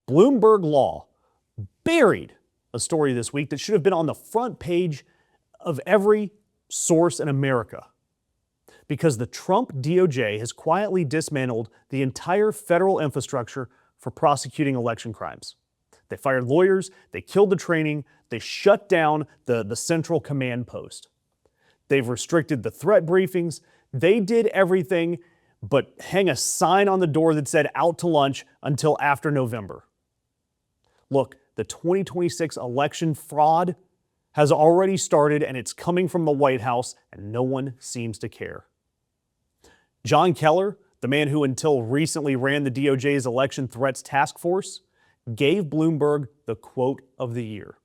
Bloomberg Law buried a story this week that should have been on the front page of every source in America, because the Trump DOJ has quietly dismantled the entire federal infrastructure for prosecuting election crimes. They fired lawyers, they killed the training, they shut down the central command post. They've restricted the threat briefings. They did everything but hang a sign on the door that said out to lunch until after November. Look, the 2026 election fraud has already started, and it's coming from the White House, and no one seems to care. John Keller, the man who until recently ran the DOJ's Election Threats Task Force, gave Bloomberg the quote of the year.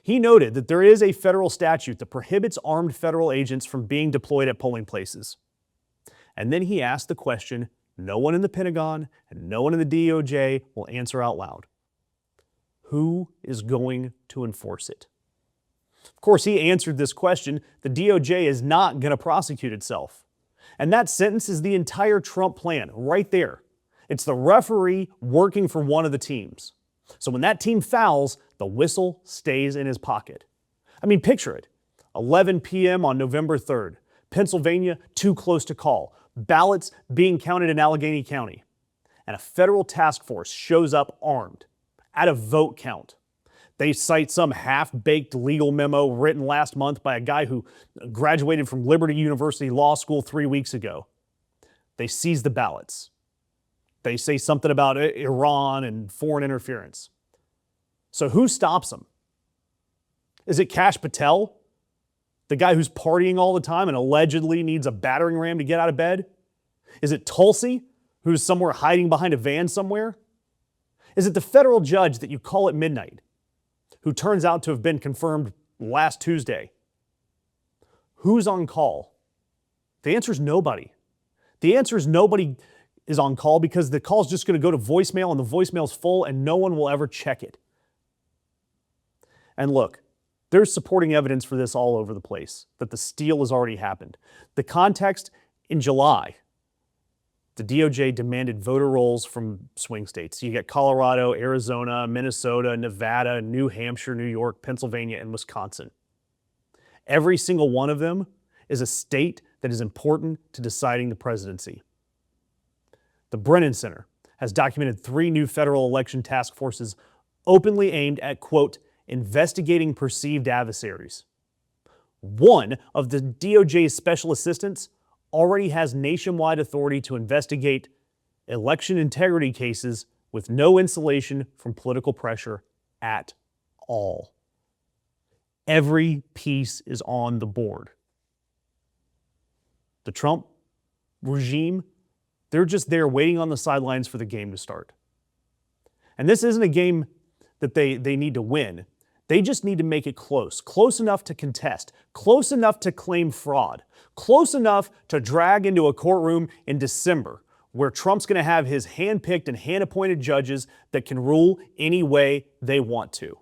He noted that there is a federal statute that prohibits armed federal agents from being deployed at polling places. And then he asked the question no one in the Pentagon and no one in the DOJ will answer out loud. Who is going to enforce it? Of course, he answered this question. The DOJ is not going to prosecute itself. And that sentence is the entire Trump plan right there. It's the referee working for one of the teams. So when that team fouls, the whistle stays in his pocket. I mean, picture it. 11 p.m. on November 3rd. Pennsylvania, too close to call. Ballots being counted in Allegheny County. And a federal task force shows up armed at a vote count. They cite some half-baked legal memo written last month by a guy who graduated from Liberty University Law School 3 weeks ago. They seize the ballots. They say something about Iran and foreign interference. So who stops them? Is it Kash Patel, the guy who's partying all the time and allegedly needs a battering ram to get out of bed? Is it Tulsi, who's somewhere hiding behind a van somewhere? Is it the federal judge that you call at midnight, who turns out to have been confirmed last Tuesday? Who's on call? The answer is nobody. The answer is nobody is on call because the call's just going to go to voicemail and the voicemail's full and no one will ever check it. And look, there's supporting evidence for this all over the place, that the steal has already happened. The context in July, the DOJ demanded voter rolls from swing states. You get Colorado, Arizona, Minnesota, Nevada, New Hampshire, New York, Pennsylvania, and Wisconsin. Every single one of them is a state that is important to deciding the presidency. The Brennan Center has documented 3 new federal election task forces openly aimed at, quote, investigating perceived adversaries. One of the DOJ's special assistants already has nationwide authority to investigate election integrity cases with no insulation from political pressure at all. Every piece is on the board. The Trump regime, they're just there waiting on the sidelines for the game to start. And this isn't a game that they need to win. They just need to make it close enough to contest, close enough to claim fraud, close enough to drag into a courtroom in December where Trump's going to have his hand-picked and hand-appointed judges that can rule any way they want to.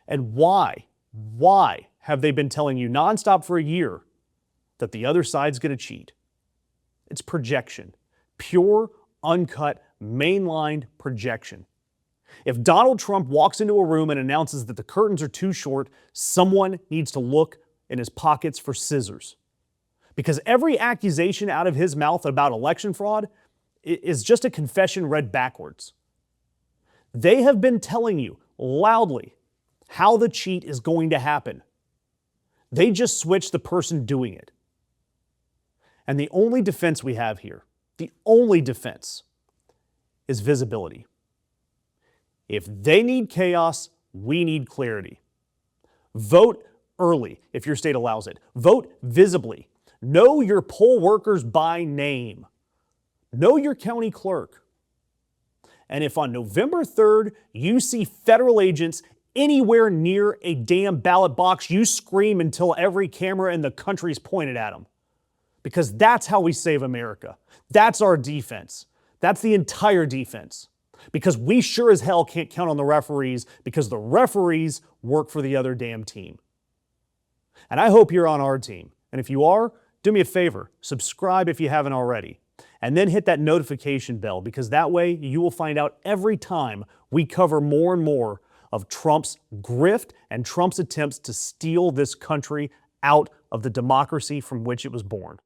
And why have they been telling you nonstop for a year that the other side's going to cheat? It's projection. Pure, uncut, mainlined projection. If Donald Trump walks into a room and announces that the curtains are too short, someone needs to look in his pockets for scissors. Because every accusation out of his mouth about election fraud is just a confession read backwards. They have been telling you loudly how the cheat is going to happen. They just switched the person doing it. And the only defense we have here, the only defense, is visibility. If they need chaos, we need clarity. Vote early if your state allows it. Vote visibly. Know your poll workers by name. Know your county clerk. And if on November 3rd you see federal agents anywhere near a damn ballot box, you scream until every camera in the country is pointed at them. Because that's how we save America. That's our defense. That's the entire defense. Because we sure as hell can't count on the referees because the referees work for the other damn team. And I hope you're on our team. And if you are, do me a favor, subscribe if you haven't already. And then hit that notification bell, because that way you will find out every time we cover more and more of Trump's grift and Trump's attempts to steal this country out of the democracy from which it was born.